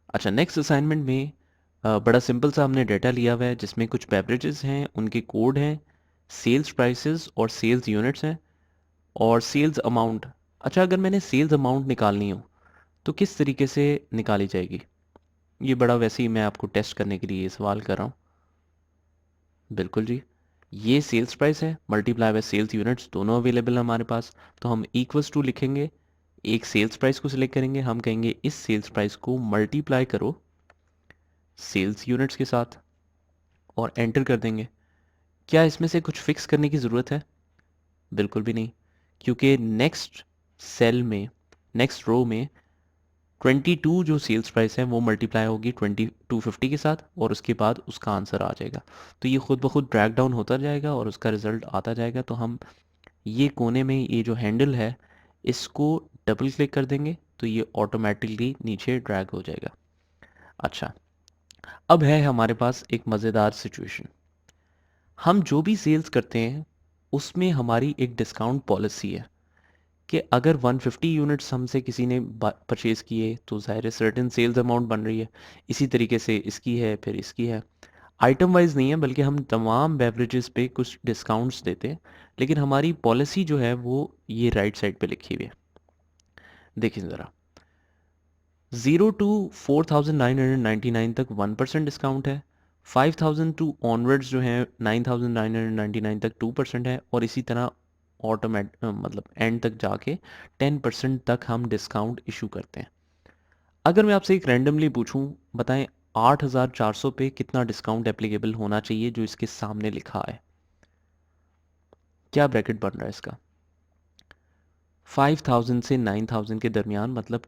अच्छा, next assignment में बड़ा सिंपल सा हमने डेटा लिया हुआ है जिसमें कुछ बेवरेजेस हैं, उनके कोड हैं, सेल्स प्राइसेस और सेल्स यूनिट्स हैं और सेल्स अमाउंट। अच्छा, अगर मैंने सेल्स अमाउंट निकालनी हो तो किस तरीके से निकाली जाएगी? ये बड़ा वैसे ही मैं आपको टेस्ट करने के लिए ये सवाल कर रहा हूँ। बिल्कुल जी, ये सेल्स प्राइस है मल्टीप्लाई बाय सेल्स यूनिट्स, दोनों अवेलेबल है हमारे पास। तो हम इक्वल्स टू लिखेंगे, एक सेल्स प्राइस को सिलेक्ट करेंगे, हम कहेंगे इस सेल्स प्राइस को मल्टीप्लाई करो सेल्स यूनिट्स के साथ और एंटर कर देंगे। क्या इसमें से कुछ फिक्स करने की ज़रूरत है? बिल्कुल भी नहीं, क्योंकि नेक्स्ट सेल में, नेक्स्ट रो में 22 जो सेल्स प्राइस है वो मल्टीप्लाई होगी 2250 के साथ और उसके बाद उसका आंसर आ जाएगा। तो ये खुद ब खुद ड्रैग डाउन होता जाएगा और उसका रिजल्ट आता जाएगा। तो हम ये कोने में ये जो हैंडल है इसको डबल क्लिक कर देंगे तो ये ऑटोमेटिकली नीचे ड्रैग हो जाएगा। अच्छा, अब है हमारे पास एक मज़ेदार सिचुएशन। हम जो भी सेल्स करते हैं उसमें हमारी एक डिस्काउंट पॉलिसी है कि अगर 150 यूनिट्स हमसे किसी ने परचेज़ किए तो ज़ाहिर है सर्टेन सेल्स अमाउंट बन रही है। इसी तरीके से इसकी है, फिर इसकी है। आइटम वाइज नहीं है बल्कि हम तमाम बेवरेजेस पे कुछ डिस्काउंट्स देते हैं, लेकिन हमारी पॉलिसी जो है वो ये राइट साइड पे लिखी हुई है। देखिए ज़रा, 0 टू 4999 तक 1% डिस्काउंट है, 5000 टू ऑनवर्ड्स जो है 9999 तक 2% है और इसी तरह मतलब एंड तक जाके 10% तक हम डिस्काउंट इशू करते हैं। अगर मैं आपसे एक रैंडमली पूछूं, बताएं 8400 पे कितना डिस्काउंट एप्लीकेबल होना चाहिए जो इसके सामने लिखा है? क्या ब्रैकेट बन रहा है इसका? 5000 से 9000 के दरमियान, मतलब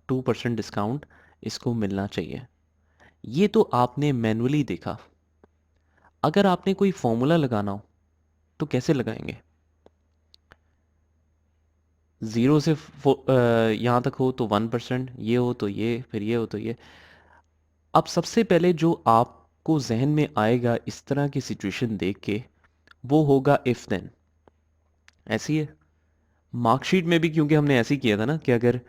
2% डिस्काउंट इसको मिलना चाहिए। ये तो आपने मैनुअली देखा। अगर आपने कोई फॉर्मूला लगाना हो तो कैसे लगाएंगे? ज़ीरो से यहाँ तक हो तो 1%, ये हो तो ये, फिर ये हो तो ये। अब सबसे पहले जो आपको जहन में आएगा इस तरह की सिचुएशन देख के वो होगा इफ़ देन। ऐसी है मार्कशीट में भी, क्योंकि हमने ऐसे ही किया था ना कि अगर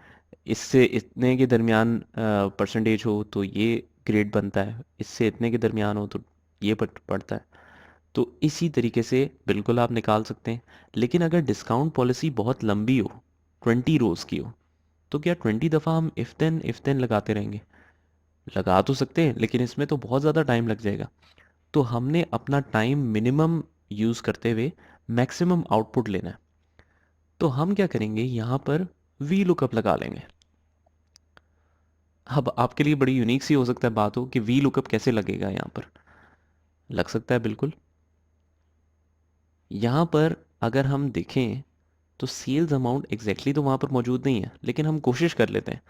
इससे इतने के दरमियान परसेंटेज हो तो ये ग्रेड बनता है, इससे इतने के दरमियान हो तो ये पड़ता है। तो इसी तरीके से बिल्कुल आप निकाल सकते हैं। लेकिन अगर डिस्काउंट पॉलिसी बहुत लंबी हो, 20 रोज की हो, तो क्या 20 दफ़ा हम इफ़ देन लगाते रहेंगे? लगा तो सकते हैं लेकिन इसमें तो बहुत ज़्यादा टाइम लग जाएगा। तो हमने अपना टाइम मिनिमम यूज़ करते हुए मैक्सिमम आउटपुट लेना है। तो हम क्या करेंगे, यहाँ पर वी लुकअप लगा लेंगे। अब आपके लिए बड़ी यूनिक सी हो सकता है बात हो कि वी लुकअप कैसे लगेगा यहाँ पर। लग सकता है बिल्कुल। यहाँ पर अगर हम देखें तो सेल्स अमाउंट एग्जैक्टली तो वहाँ पर मौजूद नहीं है, लेकिन हम कोशिश कर लेते हैं।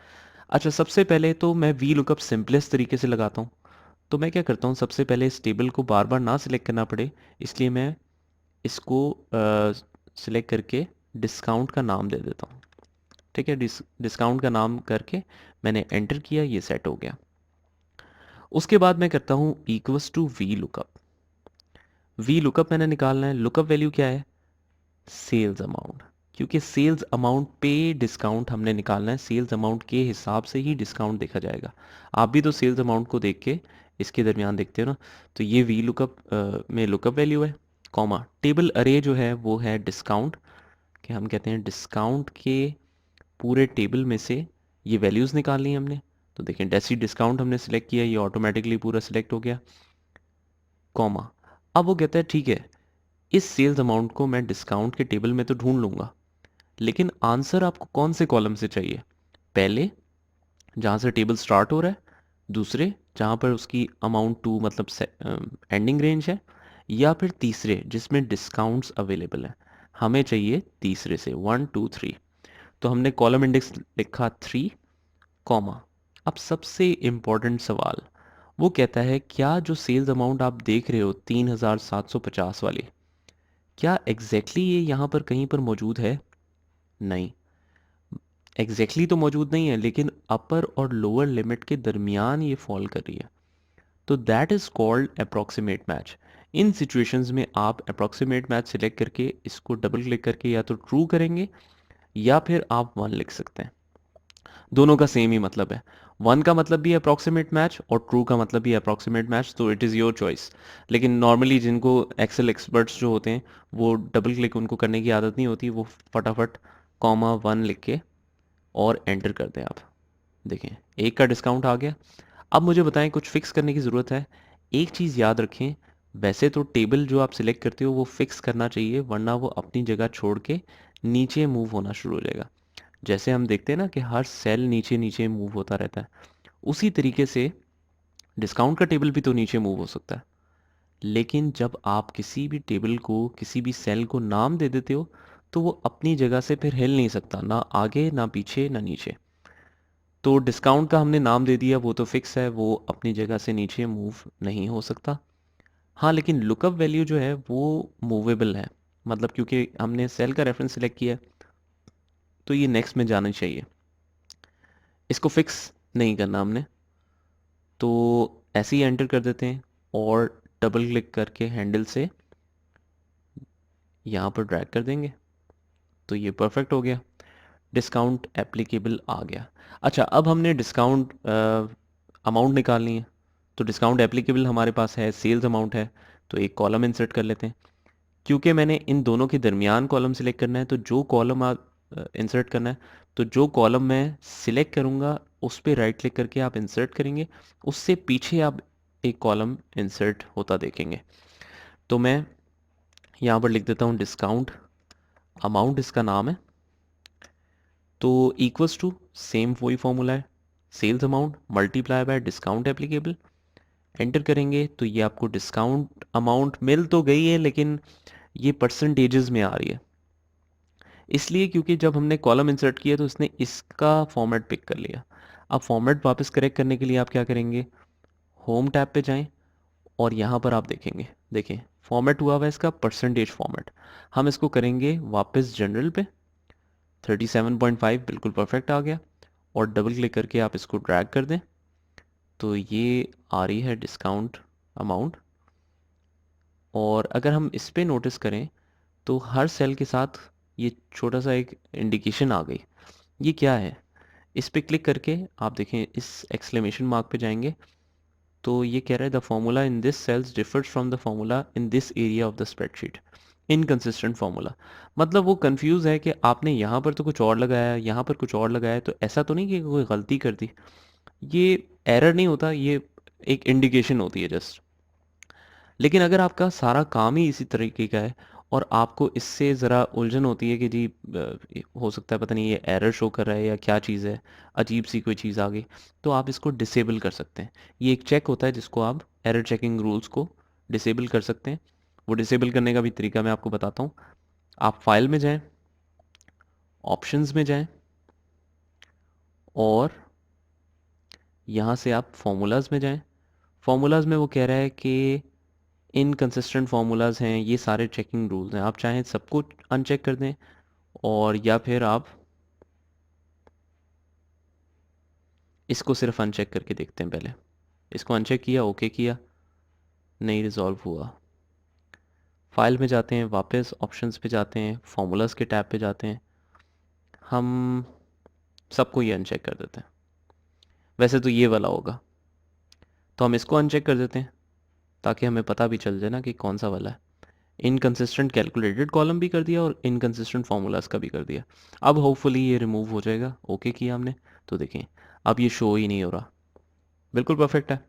अच्छा, सबसे पहले तो मैं वी लुकअप सिंपलेस्ट तरीके से लगाता हूँ। तो मैं क्या करता हूँ, सबसे पहले इस टेबल को बार बार ना सिलेक्ट करना पड़े इसलिए मैं इसको सिलेक्ट करके डिस्काउंट का नाम दे देता हूँ। ठीक है, डिस्काउंट का नाम करके मैंने एंटर किया, ये सेट हो गया। उसके बाद मैं करता हूँ equals to V lookup. V lookup मैंने निकालना है, लुकअप वैल्यू क्या है? Sales amount. क्योंकि सेल्स अमाउंट पे डिस्काउंट हमने निकालना है, सेल्स अमाउंट के हिसाब से ही डिस्काउंट देखा जाएगा। आप भी तो सेल्स अमाउंट को देख के इसके दरमियान देखते हो ना। तो ये वी लुकअप में लुकअप वैल्यू है, कॉमा टेबल अरे जो है वो है डिस्काउंट, कि हम कहते हैं डिस्काउंट के पूरे टेबल में से ये वैल्यूज़ निकालनी है हमने। तो देखें डेसी डिस्काउंट हमने सेलेक्ट किया, ये ऑटोमेटिकली पूरा सेलेक्ट हो गया, कॉमा। अब वो कहता है ठीक है, इस सेल्स अमाउंट को मैं डिस्काउंट के टेबल में तो ढूंढ लूँगा, लेकिन आंसर आपको कौन से कॉलम से चाहिए? पहले जहाँ से टेबल स्टार्ट हो रहा है, दूसरे जहाँ पर उसकी अमाउंट टू मतलब एंडिंग रेंज है, या फिर तीसरे जिसमें डिस्काउंट्स अवेलेबल हैं? हमें चाहिए तीसरे से, 1 2 3। तो हमने कॉलम इंडेक्स लिखा 3, कॉमा। अब सबसे इम्पोर्टेंट सवाल वो कहता है क्या जो सेल्स अमाउंट आप देख रहे हो 3750 वाली, क्या एग्जैक्टली ये यहाँ पर कहीं पर मौजूद है? नहीं, एग्जैक्टली तो मौजूद नहीं है, लेकिन अपर और लोअर लिमिट के दरमियान ये फॉल कर रही है। तो that is called approximate match. In situations में आप अप्रॉक्सीमेट मैच सिलेक्ट करके इसको डबल क्लिक करके या तो ट्रू करेंगे या फिर आप 1 लिख सकते हैं। दोनों का सेम ही मतलब है। वन का मतलब भी अप्रॉक्सीमेट मैच और ट्रू का मतलब भी अप्रॉक्सीमेट मैच, तो इट इज़ योर चॉइस। लेकिन नॉर्मली जिनको एक्सेल एक्सपर्ट्स जो होते हैं वो डबल क्लिक उनको करने की आदत नहीं होती, वो फटाफट कॉमा वन लिख के और एंटर कर दें आप। देखें, एक का डिस्काउंट आ गया। अब मुझे बताएं, कुछ फिक्स करने की ज़रूरत है। एक चीज़ याद रखें, वैसे तो टेबल जो आप सिलेक्ट करते हो वो फिक्स करना चाहिए, वरना वो अपनी जगह छोड़ के नीचे मूव होना शुरू हो जाएगा। जैसे हम देखते हैं ना कि हर सेल नीचे नीचे मूव होता रहता है, उसी तरीके से डिस्काउंट का टेबल भी तो नीचे मूव हो सकता है। लेकिन जब आप किसी भी टेबल को, किसी भी सेल को नाम दे देते हो, तो वो अपनी जगह से फिर हिल नहीं सकता, ना आगे ना पीछे ना नीचे। तो डिस्काउंट का हमने नाम दे दिया, वो तो फिक्स है, वो अपनी जगह से नीचे मूव नहीं हो सकता। हाँ, लेकिन लुकअप वैल्यू जो है वो मूवेबल है, मतलब क्योंकि हमने सेल का रेफरेंस सिलेक्ट किया है तो ये नेक्स्ट में जाना चाहिए। इसको फिक्स नहीं करना हमने, तो ऐसे ही एंटर कर देते हैं और डबल क्लिक करके हैंडल से यहाँ पर ड्रैग कर देंगे, तो ये परफेक्ट हो गया। डिस्काउंट एप्लीकेबल आ गया। अच्छा, अब हमने डिस्काउंट अमाउंट निकालनी है, तो डिस्काउंट एप्लीकेबल हमारे पास है, सेल्स अमाउंट है, तो एक कॉलम इंसर्ट कर लेते हैं। क्योंकि मैंने इन दोनों के दरमियान कॉलम सिलेक्ट करना है, तो जो कॉलम आप इंसर्ट करना है, तो जो कॉलम मैं सिलेक्ट करूँगा उस पर राइट क्लिक करके आप इंसर्ट करेंगे, उससे पीछे आप एक कॉलम इंसर्ट होता देखेंगे। तो मैं यहाँ पर लिख देता हूँ डिस्काउंट अमाउंट, इसका नाम है। तो इक्वल्स टू सेम वही फॉर्मूला है, sales amount multiply by discount applicable. Enter करेंगे तो ये आपको डिस्काउंट अमाउंट मिल तो गई है, लेकिन ये परसेंटेजेस में आ रही है, इसलिए क्योंकि जब हमने कॉलम इंसर्ट किया तो इसने इसका फॉर्मेट पिक कर लिया। अब फॉर्मेट वापस करेक्ट करने के लिए आप क्या करेंगे, होम टैब पे जाएं और यहाँ पर आप देखेंगे, देखें फॉर्मेट हुआ हुआ है इसका परसेंटेज फॉर्मेट। हम इसको करेंगे वापस जनरल पे, 37.5 बिल्कुल परफेक्ट आ गया, और डबल क्लिक करके आप इसको ड्रैग कर दें तो ये आ रही है डिस्काउंट अमाउंट। और अगर हम इस पे नोटिस करें तो हर सेल के साथ ये छोटा सा एक इंडिकेशन आ गई। ये क्या है, इस पे क्लिक करके आप देखें, इस एक्सक्लेमेशन मार्क पे जाएंगे तो ये कह रहा है the formula in this sales differs from the formula in this area of the spreadsheet, inconsistent formula. मतलब वो कंफ्यूज है कि आपने यहाँ पर तो कुछ और लगाया है, यहाँ पर कुछ और लगाया है, तो ऐसा तो नहीं कि कोई गलती कर दी। ये एरर नहीं होता, ये एक इंडिकेशन होती है जस्ट। लेकिन अगर आपका सारा काम ही इसी तरीके का है और आपको इससे ज़रा उलझन होती है कि जी हो सकता है पता नहीं ये एरर शो कर रहा है या क्या चीज़ है, अजीब सी कोई चीज़ आ गई, तो आप इसको डिसेबल कर सकते हैं। ये एक चेक होता है जिसको आप एरर चेकिंग रूल्स को डिसेबल कर सकते हैं। वो डिसेबल करने का भी तरीका मैं आपको बताता हूँ। आप फाइल में जाएं, ऑप्शंस में जाएं, और यहाँ से आप फॉर्मूलाज में जाएं। फॉर्मूलाज में वो कह रहा है कि इनकंसिस्टेंट फार्मूलाज हैं, ये सारे चेकिंग रूल्स हैं, आप चाहें सबको अनचेक कर दें, और या फिर आप इसको सिर्फ अनचेक करके देखते हैं। पहले इसको अनचेक किया, ओके किया, नहीं रिजॉल्व हुआ, फाइल में जाते हैं, वापस ऑप्शंस पे जाते हैं, फार्मूलाज के टैब पे जाते हैं, हम सबको ये अनचेक कर देते हैं। वैसे तो ये वाला होगा, तो हम इसको अनचेक कर देते हैं ताकि हमें पता भी चल जाए ना कि कौन सा वाला है। इनकंसिस्टेंट कैलकुलेटेड कॉलम भी कर दिया और इनकंसिस्टेंट फार्मूलाज का भी कर दिया। अब होपफुली ये रिमूव हो जाएगा, ओके किया हमने, तो देखें अब ये शो ही नहीं हो रहा, बिल्कुल परफेक्ट है।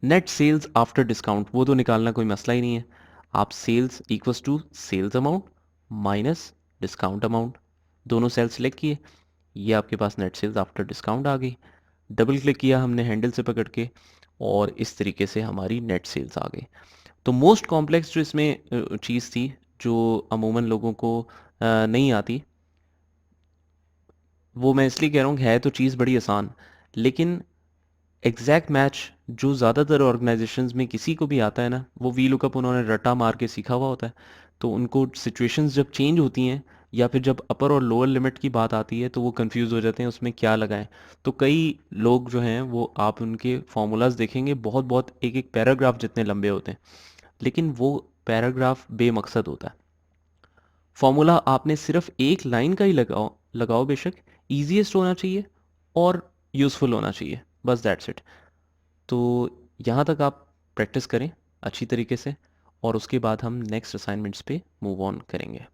नेट सेल्स आफ्टर डिस्काउंट वो तो निकालना कोई मसला ही नहीं है। आप sales equals to sales amount minus discount amount, दोनों सेल सेलेक्ट किए, ये आपके पास नेट सेल्स आफ्टर डिस्काउंट आ गई। डबल क्लिक किया हमने हैंडल से पकड़ के, और इस तरीके से हमारी नेट सेल्स आ गई। तो मोस्ट कॉम्प्लेक्स जो इसमें चीज़ थी, जो अमूमन लोगों को नहीं आती, वो मैं इसलिए कह रहा हूँ कि है तो चीज़ बड़ी आसान, लेकिन एग्जैक्ट मैच जो ज़्यादातर ऑर्गेनाइजेशंस में किसी को भी आता है ना, वो वी लुकअप उन्होंने रटा मार के सीखा हुआ होता है। तो उनको सिचुएशंस जब चेंज होती हैं या फिर जब अपर और लोअर लिमिट की बात आती है तो वो कंफ्यूज हो जाते हैं उसमें क्या लगाएं। तो कई लोग जो हैं वो, आप उनके फार्मूलाज देखेंगे बहुत बहुत एक एक पैराग्राफ जितने लंबे होते हैं, लेकिन वो पैराग्राफ बेमकसद होता है। फॉर्मूला आपने सिर्फ एक लाइन का ही लगाओ लगाओ बेशक, ईजीएस्ट होना चाहिए और यूज़फुल होना चाहिए, बस दैट्स इट। तो यहाँ तक आप प्रैक्टिस करें अच्छी तरीके से, और उसके बाद हम नेक्स्ट असाइनमेंट्स पे मूव ऑन करेंगे।